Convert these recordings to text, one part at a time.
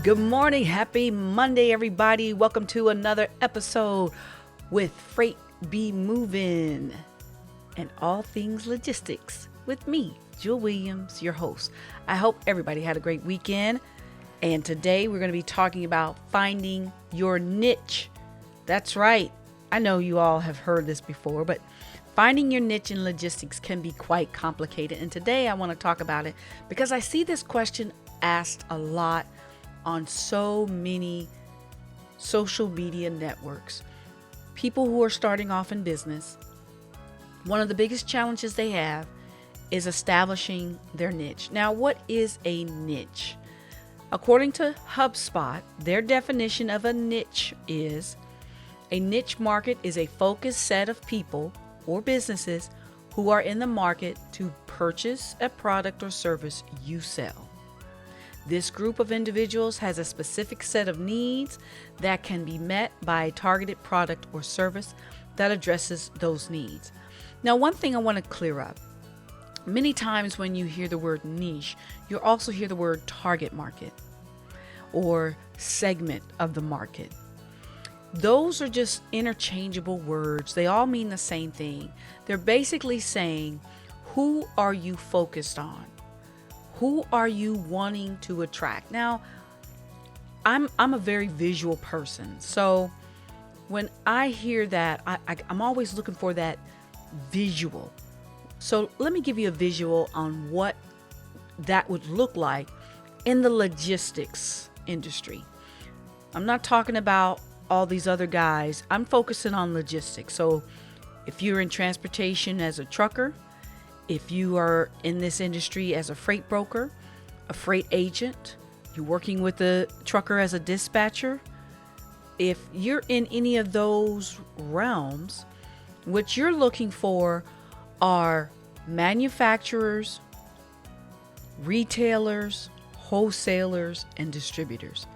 Good morning. Happy Monday, everybody. Welcome to another episode with Freight Be Moving and all things logistics with me, Jewel Williams, your host. I hope everybody had a great weekend. And today we're going to be talking about finding your niche. That's right. I know you all have heard this before, but finding your niche in logistics can be quite complicated. And today I want to talk about it because I see this question asked a lot on so many social media networks. People who are starting off in business, one of the biggest challenges they have is establishing their niche. Now, what is a niche? According to HubSpot, their definition of a niche is a niche market is a focused set of people or businesses who are in the market to purchase a product or service you sell. This group of individuals has a specific set of needs that can be met by a targeted product or service that addresses those needs. Now, one thing I want to clear up. Many times when you hear the word niche, you'll also hear the word target market or segment of the market. Those are just interchangeable words. They all mean the same thing. They're basically saying, who are you focused on? Who are you wanting to attract? Now, I'm a very visual person. So when I hear that, I'm always looking for that visual. So let me give you a visual on what that would look like in the logistics industry. I'm not talking about all these other guys. I'm focusing on logistics. So if you're in transportation as a trucker, if you are in this industry as a freight broker, a freight agent, you're working with a trucker as a dispatcher, if you're in any of those realms, what you're looking for are manufacturers, retailers, wholesalers, and distributors.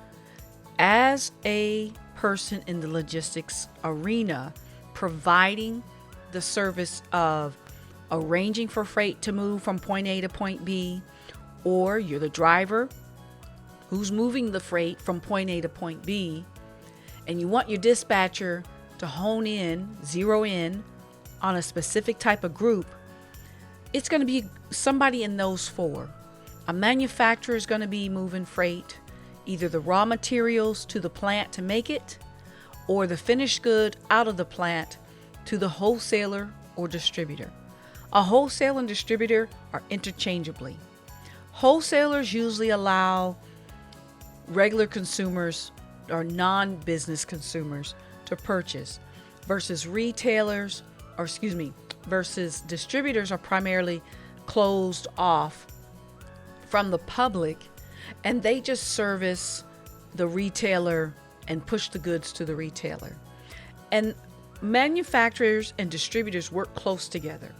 As a person in the logistics arena, providing the service of arranging for freight to move from point A to point B, or you're the driver who's moving the freight from point A to point B, and you want your dispatcher to zero in on a specific type of group, it's going to be somebody in those four. A manufacturer is going to be moving freight, either the raw materials to the plant to make it, or the finished good out of the plant to the wholesaler or distributor. A wholesaler and distributor are interchangeably. Wholesalers usually allow regular consumers or non-business consumers to purchase versus versus distributors are primarily closed off from the public, and they just service the retailer and push the goods to the retailer. And manufacturers and distributors work close together.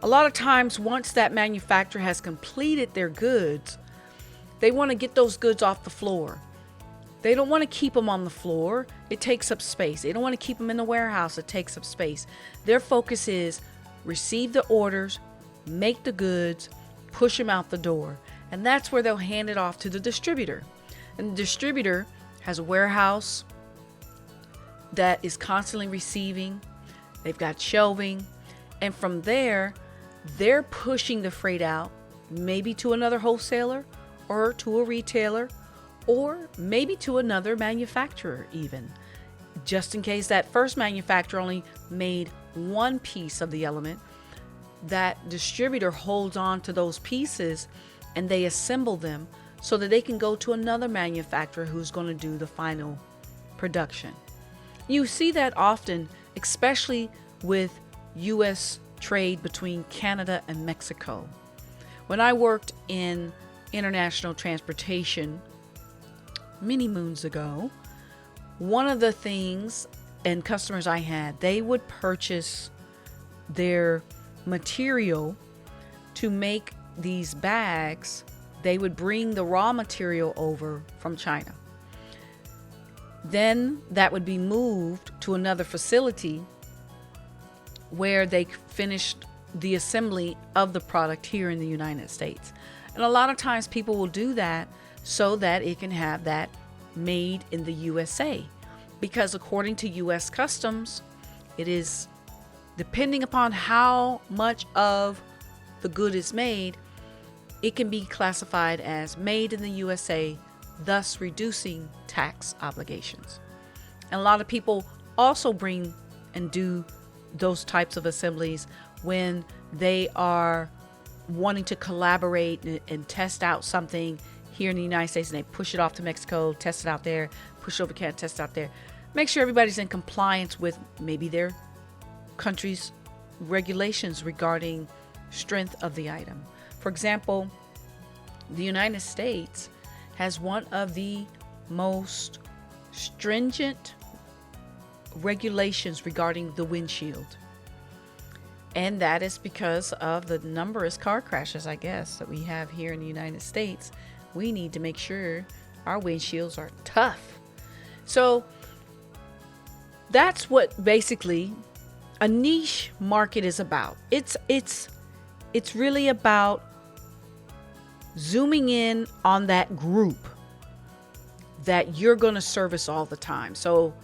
A lot of times, once that manufacturer has completed their goods, they want to get those goods off the floor. They don't want to keep them on the floor. It takes up space. They don't want to keep them in the warehouse. It takes up space. Their focus is receive the orders, make the goods, push them out the door. And that's where they'll hand it off to the distributor. And the distributor has a warehouse that is constantly receiving. They've got shelving. And from there, they're pushing the freight out, maybe to another wholesaler or to a retailer, or maybe to another manufacturer even. Just in case that first manufacturer only made one piece of the element, that distributor holds on to those pieces and they assemble them so that they can go to another manufacturer who's going to do the final production. You see that often, especially with U.S. trade between Canada and Mexico. When I worked in international transportation many moons ago, one of the things and customers I had, they would purchase their material to make these bags. They would bring the raw material over from China. Then that would be moved to another facility where they finished the assembly of the product here in the United States. And a lot of times people will do that so that it can have that made in the USA, because according to US Customs, it is depending upon how much of the good is made, it can be classified as made in the USA, thus reducing tax obligations. And a lot of people also bring and do those types of assemblies when they are wanting to collaborate and test out something here in the United States, and they push it off to Mexico, test it out there, push it over Canada, test it out there. Make sure everybody's in compliance with maybe their country's regulations regarding strength of the item. For example, the United States has one of the most stringent regulations regarding the windshield. And that is because of the numerous car crashes, I guess, that we have here in the United States. We need to make sure our windshields are tough. So that's what basically a niche market is about. It's really about zooming in on that group that you're going to service all the time. So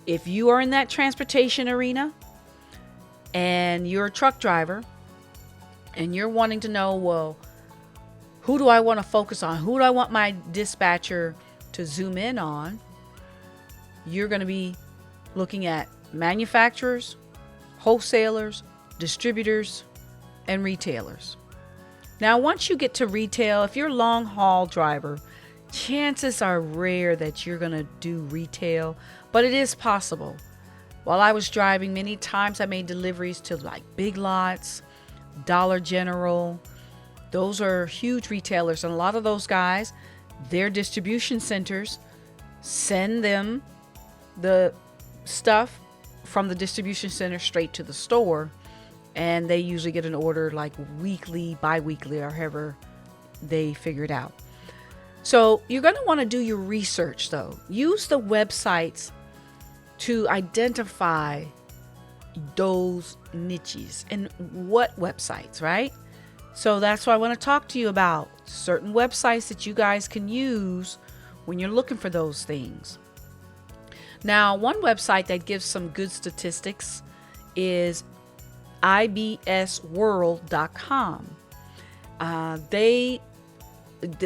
if you are in that transportation arena and you're a truck driver and you're wanting to know, well, who do I want to focus on? Who do I want my dispatcher to zoom in on? You're going to be looking at manufacturers, wholesalers, distributors, and retailers. Now, once you get to retail, if you're a long haul driver, chances are rare that you're going to do retail, but it is possible. While I was driving, many times I made deliveries to like Big Lots, Dollar General. Those are huge retailers, and a lot of those guys, their distribution centers send them the stuff from the distribution center straight to the store, and they usually get an order like weekly, bi-weekly, or however they figure it out. So you're going to want to do your research, though. Use the websites to identify those niches. And what websites, right? So that's why I want to talk to you about certain websites that you guys can use when you're looking for those things. Now, one website that gives some good statistics is ibsworld.com.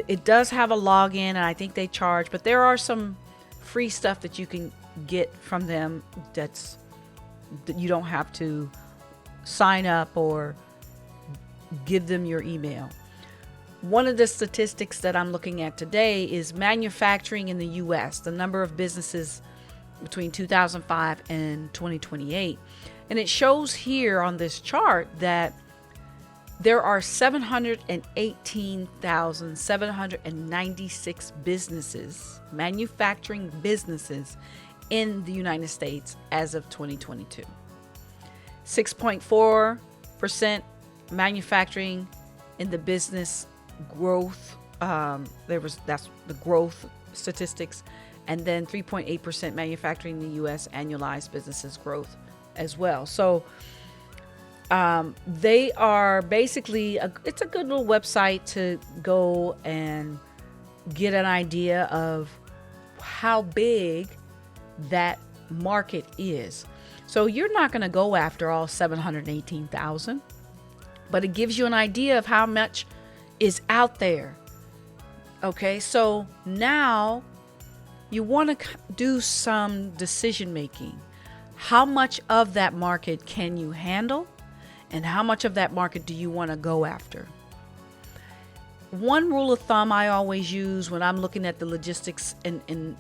It does have a login, and I think they charge, but there are some free stuff that you can get from them that you don't have to sign up or give them your email. One of the statistics that I'm looking at today is manufacturing in the U.S., the number of businesses between 2005 and 2028. And it shows here on this chart that there are 718,796 businesses, manufacturing businesses in the United States as of 2022. 6.4% manufacturing in the business growth. That's the growth statistics. And then 3.8% manufacturing in the U.S. annualized businesses growth as well. So they are basically, it's a good little website to go and get an idea of how big that market is. So you're not going to go after all 718,000, but it gives you an idea of how much is out there. Okay, so now you want to do some decision making. How much of that market can you handle? And how much of that market do you want to go after? One rule of thumb I always use when I'm looking at the logistics and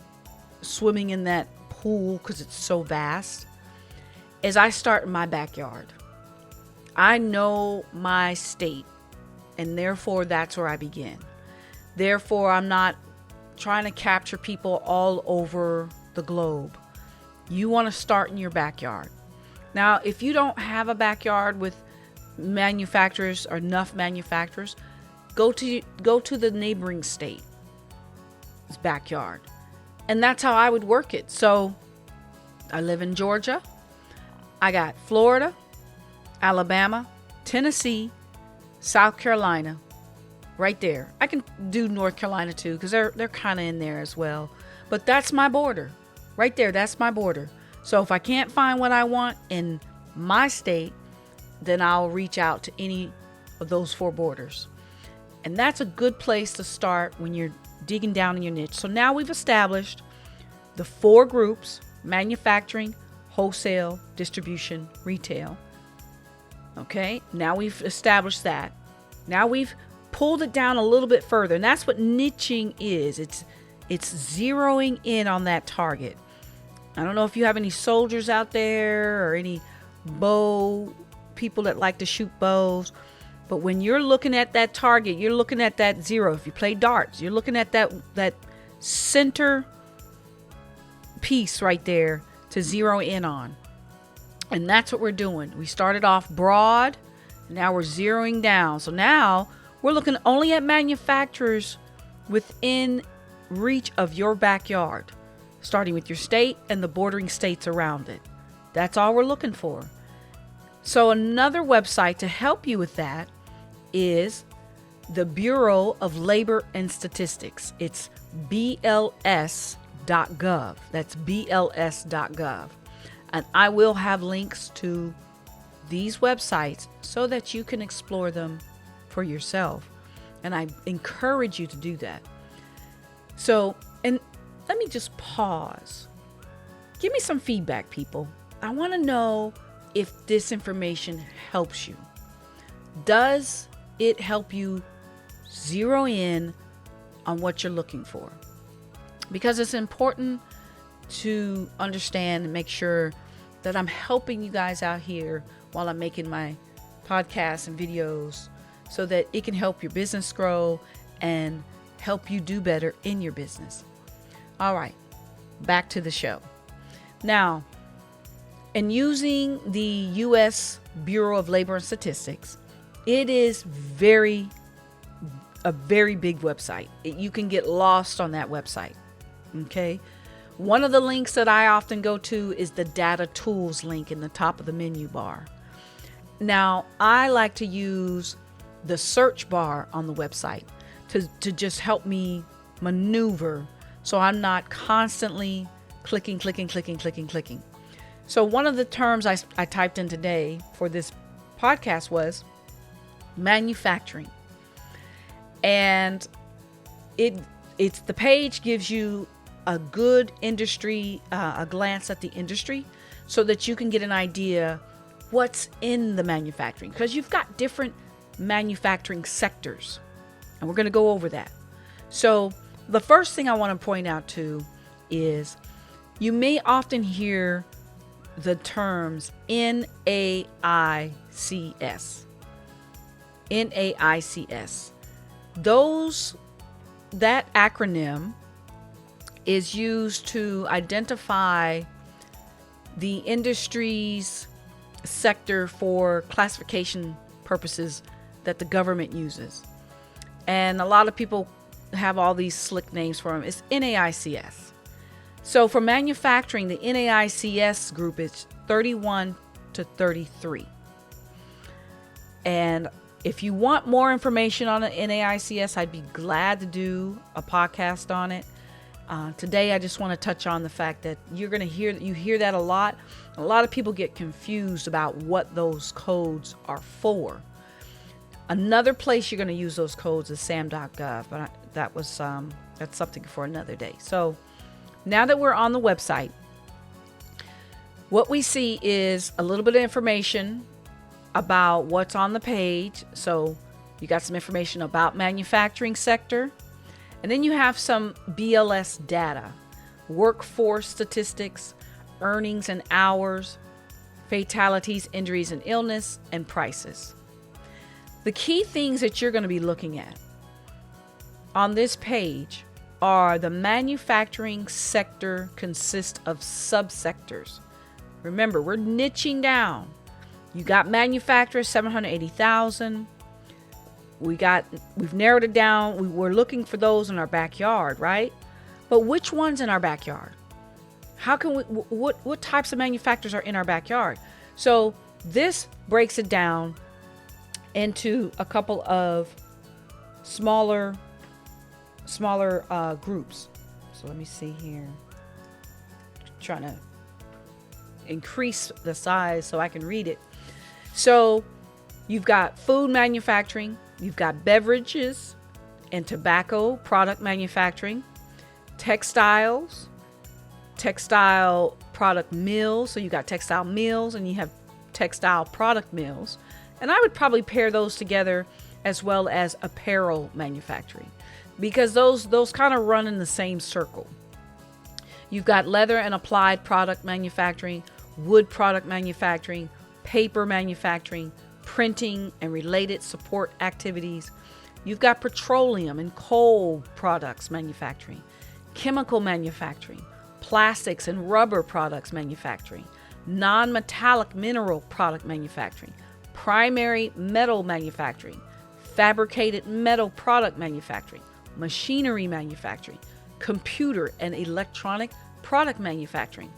swimming in that pool, because it's so vast, is I start in my backyard. I know my state, and therefore that's where I begin. Therefore, I'm not trying to capture people all over the globe. You want to start in your backyard. Now, if you don't have a backyard with manufacturers or enough manufacturers, go to the neighboring state's backyard. And that's how I would work it. So I live in Georgia. I got Florida, Alabama, Tennessee, South Carolina, right there. I can do North Carolina too, because they're kind of in there as well. But that's my border. Right there, that's my border. So if I can't find what I want in my state, then I'll reach out to any of those 4 borders. And that's a good place to start when you're digging down in your niche. So now we've established the 4 groups: manufacturing, wholesale, distribution, retail. Okay, now we've established that. Now we've pulled it down a little bit further, and that's what niching is. It's zeroing in on that target. I don't know if you have any soldiers out there or any bow people that like to shoot bows, but when you're looking at that target, you're looking at that zero. If you play darts, you're looking at that center piece right there to zero in on. And that's what we're doing. We started off broad, and now we're zeroing down. So now we're looking only at manufacturers within reach of your backyard, starting with your state and the bordering states around it. That's all we're looking for. So another website to help you with that is the Bureau of Labor and Statistics. It's BLS.gov. That's BLS.gov. And I will have links to these websites so that you can explore them for yourself. And I encourage you to do that. So, and let me just pause. Give me some feedback, people. I want to know if this information helps you. Does it help you zero in on what you're looking for? Because it's important to understand and make sure that I'm helping you guys out here while I'm making my podcasts and videos so that it can help your business grow and help you do better in your business. All right, back to the show. Now, in using the U.S. Bureau of Labor and Statistics, it is a very big website. You can get lost on that website. Okay. One of the links that I often go to is the data tools link in the top of the menu bar. Now, I like to use the search bar on the website to just help me maneuver so I'm not constantly clicking. So one of the terms I typed in today for this podcast was manufacturing. And it's the page gives you a good industry, a glance at the industry so that you can get an idea what's in the manufacturing, because you've got different manufacturing sectors. And we're going to go over that. So the first thing I want to point out to is you may often hear the terms NAICS. NAICS. That acronym is used to identify the industry's sector for classification purposes that the government uses. And a lot of people have all these slick names for them. It's NAICS. So for manufacturing, the NAICS group is 31 to 33. And if you want more information on the NAICS, I'd be glad to do a podcast on it. Today, I just want to touch on the fact that you hear that a lot. A lot of people get confused about what those codes are for. Another place you're going to use those codes is sam.gov, but that's something for another day. So now that we're on the website, what we see is a little bit of information about what's on the page. So you got some information about manufacturing sector. And then you have some BLS data, workforce statistics, earnings and hours, fatalities, injuries and illness, and prices. The key things that you're going to be looking at on this page are the manufacturing sector consists of subsectors. Remember, we're niching down. You got manufacturers, 780,000. We've narrowed it down. We're looking for those in our backyard, right? But which ones in our backyard? How can we, what types of manufacturers are in our backyard? So this breaks it down into a couple of smaller groups. So let me see here. Trying to increase the size so I can read it. So you've got food manufacturing, you've got beverages and tobacco product manufacturing, textiles, textile product mills. So you got textile mills and you have textile product mills. And I would probably pair those together, as well as apparel manufacturing, because those kind of run in the same circle. You've got leather and applied product manufacturing, wood product manufacturing, paper manufacturing, printing and related support activities. You've got petroleum and coal products manufacturing, chemical manufacturing, plastics and rubber products manufacturing, non-metallic mineral product manufacturing, primary metal manufacturing, fabricated metal product manufacturing, machinery manufacturing, computer and electronic product manufacturing,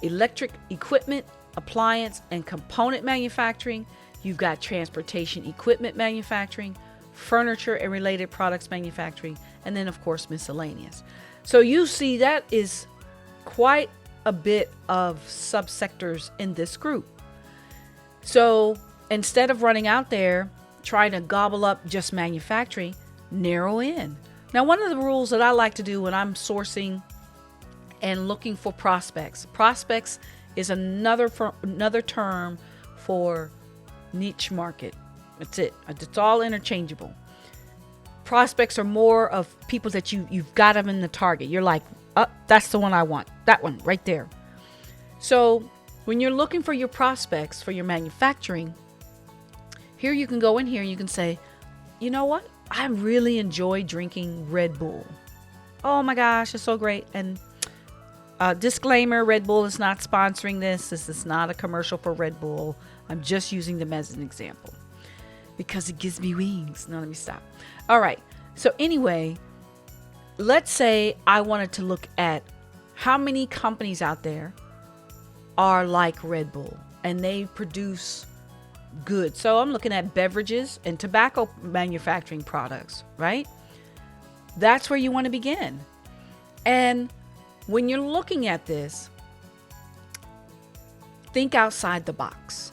electric equipment, appliance and component manufacturing. You've got transportation equipment manufacturing, furniture and related products manufacturing, and then of course miscellaneous. So you see that is quite a bit of subsectors in this group. So instead of running out there trying to gobble up just manufacturing, narrow in. Now, one of the rules that I like to do when I'm sourcing and looking for prospects is another term for niche market. That's it. It's all interchangeable. Prospects are more of people that you've got them in the target. You're like, oh, that's the one I want. That one right there. So when you're looking for your prospects for your manufacturing, here you can go in here and you can say, you know what? I really enjoy drinking Red Bull. Oh my gosh, it's so great. And disclaimer, Red Bull is not sponsoring this. This is not a commercial for Red Bull. I'm just using them as an example because it gives me wings. No, let me stop. All right. So anyway, let's say I wanted to look at how many companies out there are like Red Bull and they produce goods. So I'm looking at beverages and tobacco manufacturing products, right? That's where you want to begin. And when you're looking at this, think outside the box.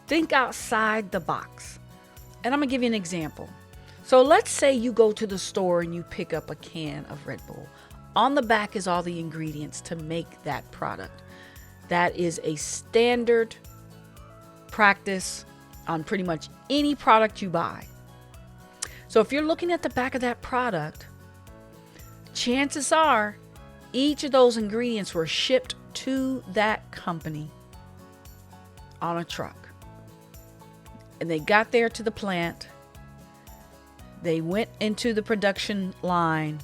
Think outside the box. And I'm going to give you an example. So let's say you go to the store and you pick up a can of Red Bull. On the back is all the ingredients to make that product. That is a standard practice on pretty much any product you buy. So if you're looking at the back of that product, chances are each of those ingredients were shipped to that company on a truck. And they got there to the plant. They went into the production line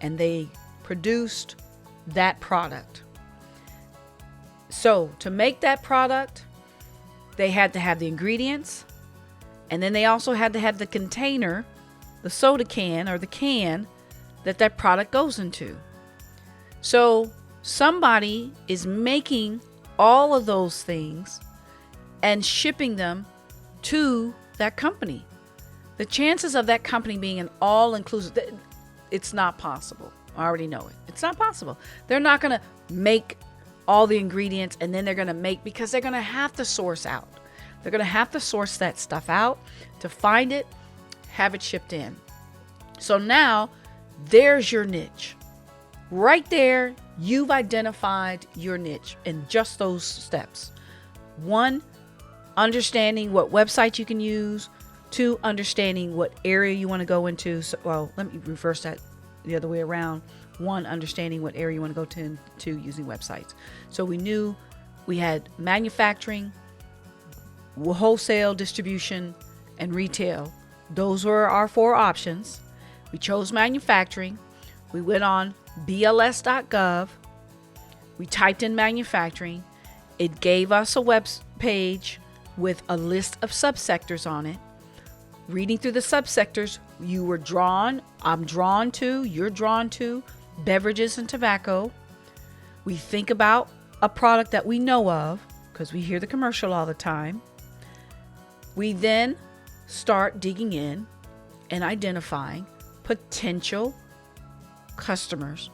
and they produced that product. So to make that product, they had to have the ingredients, and then they also had to have the container, the soda can or the can that product goes into. So somebody is making all of those things and shipping them to that company. The chances of that company being an all-inclusive, it's not possible. I already know it. It's not possible. They're not going to make all the ingredients and then they're going to make, because they're going to have to source out. They're going to have to source that stuff out to find it, have it shipped in. So now there's your niche. Right there, you've identified your niche in just those steps. 1, understanding what website you can use. 2, understanding what area you want to go into. So, well, let me reverse that the other way around. 1, understanding what area you want to go to 2, using websites. So we knew we had manufacturing, wholesale, distribution, and retail. Those were our 4 options. We chose manufacturing. We went on BLS.gov. We typed in manufacturing. It gave us a web page with a list of subsectors on it. Reading through the subsectors, you're drawn to beverages and tobacco. We think about a product that we know of because we hear the commercial all the time. We then start digging in and identifying potential customers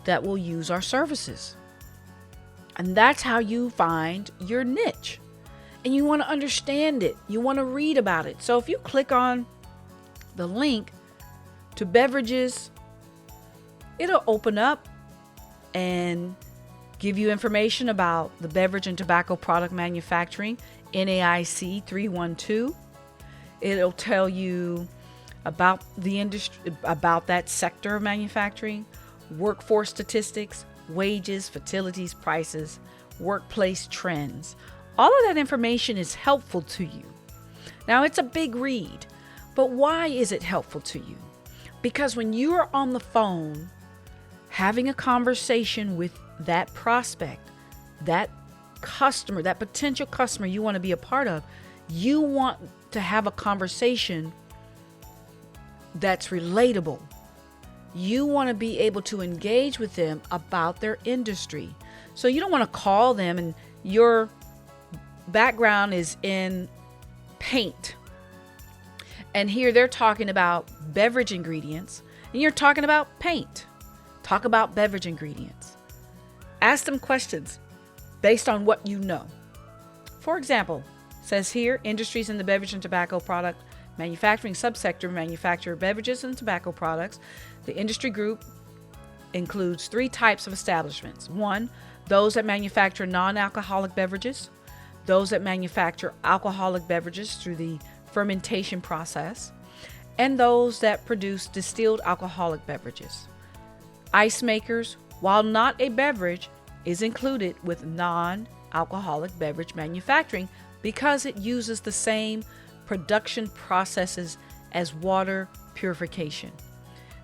that will use our services. And that's how you find your niche. And you want to understand it. You want to read about it. So if you click on the link to beverages, it'll open up and give you information about the beverage and tobacco product manufacturing, NAIC 312. It'll tell you about the industry, about that sector of manufacturing, workforce statistics, wages, facilities, prices, workplace trends. All of that information is helpful to you. Now, it's a big read, but why is it helpful to you? Because when you are on the phone having a conversation with that prospect, that customer, that potential customer you want to be a part of, you want to have a conversation that's relatable. You want to be able to engage with them about their industry. So you don't want to call them and your background is in paint. And here they're talking about beverage ingredients and you're talking about paint. Talk about beverage ingredients. Ask them questions based on what you know. For example, says here, industries in the beverage and tobacco product manufacturing subsector manufacture beverages and tobacco products. The industry group includes 3 types of establishments. 1, those that manufacture non-alcoholic beverages, those that manufacture alcoholic beverages through the fermentation process, and those that produce distilled alcoholic beverages. Ice makers, while not a beverage, is included with non-alcoholic beverage manufacturing because it uses the same production processes as water purification.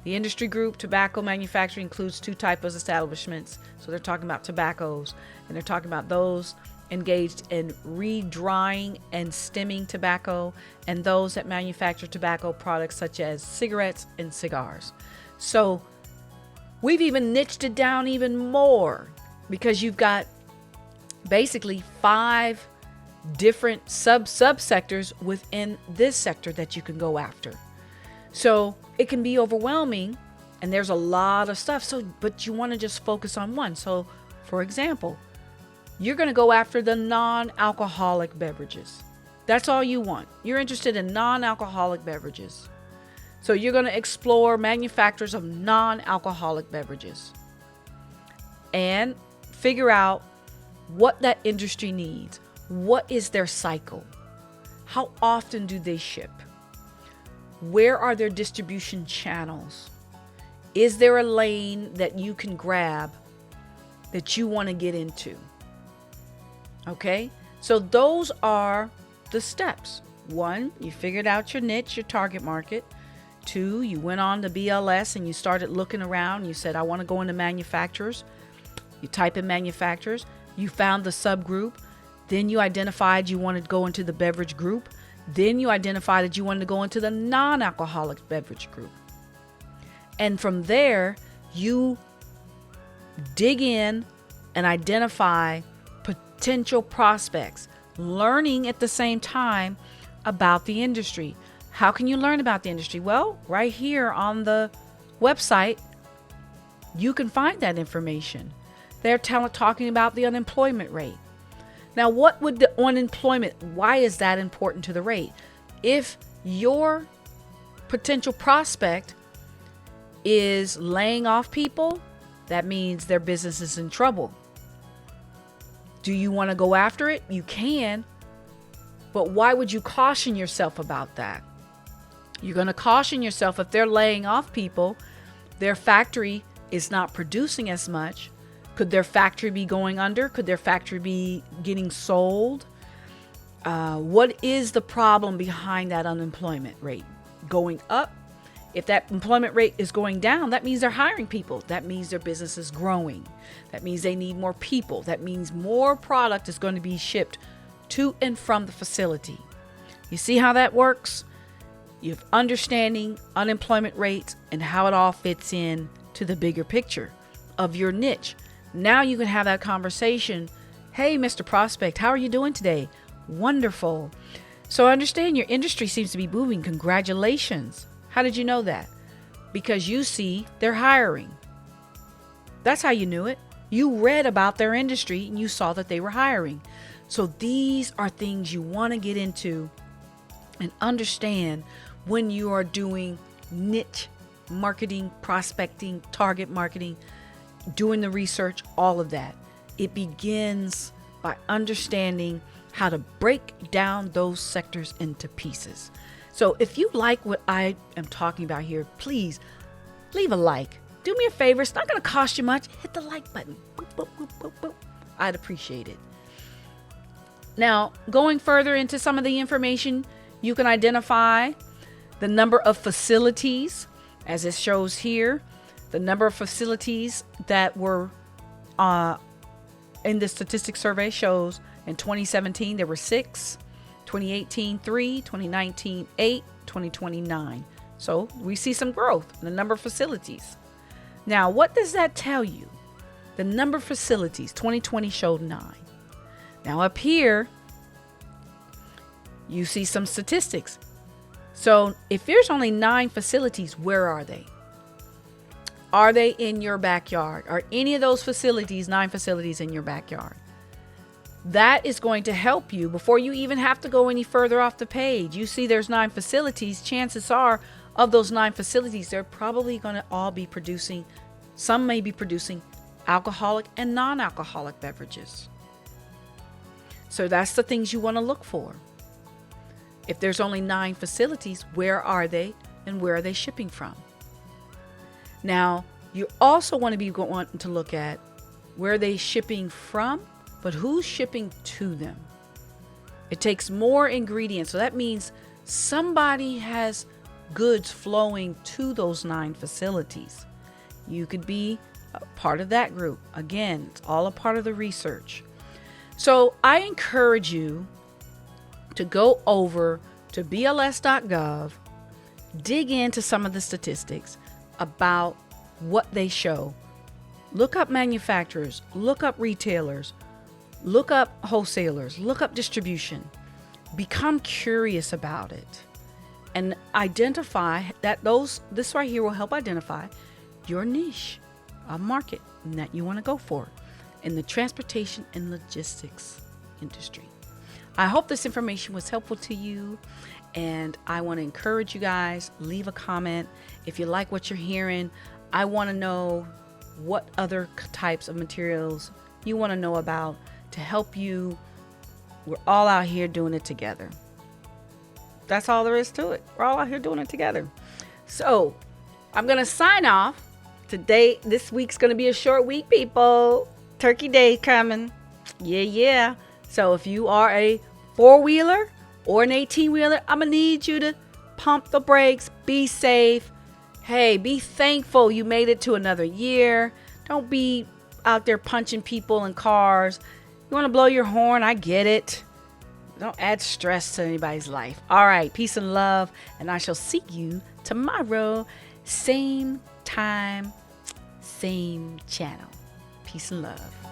The industry group, tobacco manufacturing, includes 2 types of establishments. So they're talking about tobaccos, and they're talking about those engaged in re-drying and stemming tobacco, and those that manufacture tobacco products such as cigarettes and cigars. So we've even niched it down even more because you've got basically 5 different subsectors within this sector that you can go after. So it can be overwhelming and there's a lot of stuff. But you want to just focus on one. So for example, you're going to go after the non-alcoholic beverages. That's all you want. You're interested in non-alcoholic beverages. So you're going to explore manufacturers of non-alcoholic beverages and figure out what that industry needs. What is their cycle? How often do they ship? Where are their distribution channels? Is there a lane that you can grab that you want to get into? Okay, so those are the steps. 1, you figured out your niche, your target market. 2, you went on to BLS and you started looking around. You said, I want to go into manufacturers. You type in manufacturers. You found the subgroup. Then you identified you wanted to go into the beverage group. Then you identified that you wanted to go into the non-alcoholic beverage group. And from there, you dig in and identify potential prospects, learning at the same time about the industry. How can you learn about the industry? Well, right here on the website, you can find that information. They're talking about the unemployment rate. Now, what would the unemployment, why is that important to the rate? If your potential prospect is laying off people, that means their business is in trouble. Do you want to go after it? You can, but why would you caution yourself about that? You're going to caution yourself if they're laying off people, their factory is not producing as much. Could their factory be going under? Could their factory be getting sold? What is the problem behind that unemployment rate going up? If that employment rate is going down, that means they're hiring people. That means their business is growing. That means they need more people. That means more product is going to be shipped to and from the facility. You see how that works? You're understanding unemployment rates and how it all fits in to the bigger picture of your niche. Now you can have that conversation. Hey, Mr. Prospect, how are you doing today? Wonderful. So I understand your industry seems to be booming. Congratulations. How did you know that? Because you see they're hiring. That's how you knew it. You read about their industry and you saw that they were hiring. So these are things you want to get into and understand when you are doing niche marketing, prospecting, target marketing, doing the research, all of that. It begins by understanding how to break down those sectors into pieces. So if you like what I am talking about here, please leave a like. Do me a favor. It's not going to cost you much. Hit the like button. Boop, boop, boop, boop, boop. I'd appreciate it. Now, going further into some of the information, you can identify the number of facilities, as it shows here. The number of facilities that were in the statistics survey shows in 2017 there were 6, 2018 3, 2019 8, 2020 9. So we see some growth in the number of facilities. Now, what does that tell you? The number of facilities, 2020 showed 9. Now up here, you see some statistics. So if there's only 9 facilities, where are they? Are they in your backyard? Are any of those facilities, 9 facilities, in your backyard? That is going to help you before you even have to go any further off the page. You see there's 9 facilities. Chances are of those 9 facilities, they're probably going to all be producing, some may be producing alcoholic and non-alcoholic beverages. So that's the things you want to look for. If there's only 9 facilities, where are they and where are they shipping from? Now, you also want to be wanting to look at where they shipping from, but who's shipping to them. It takes more ingredients. So that means somebody has goods flowing to those 9 facilities. You could be a part of that group. Again, it's all a part of the research. So I encourage you to go over to bls.gov, dig into some of the statistics about what they show. Look up manufacturers, look up retailers, look up wholesalers, look up distribution. Become curious about it and identify that this right here will help identify your niche, a market that you want to go for in the transportation and logistics industry. I hope this information was helpful to you, and I want to encourage you guys, leave a comment. If you like what you're hearing, I want to know what other types of materials you want to know about to help you. We're all out here doing it together. That's all there is to it. We're all out here doing it together. So I'm going to sign off. Today, this week's going to be a short week, people. Turkey Day coming. Yeah. So if you are a 4-wheeler or an 18-wheeler, I'm going to need you to pump the brakes, be safe. Hey, be thankful you made it to another year. Don't be out there punching people in cars. You want to blow your horn? I get it. Don't add stress to anybody's life. All right, peace and love, and I shall see you tomorrow. Same time, same channel. Peace and love.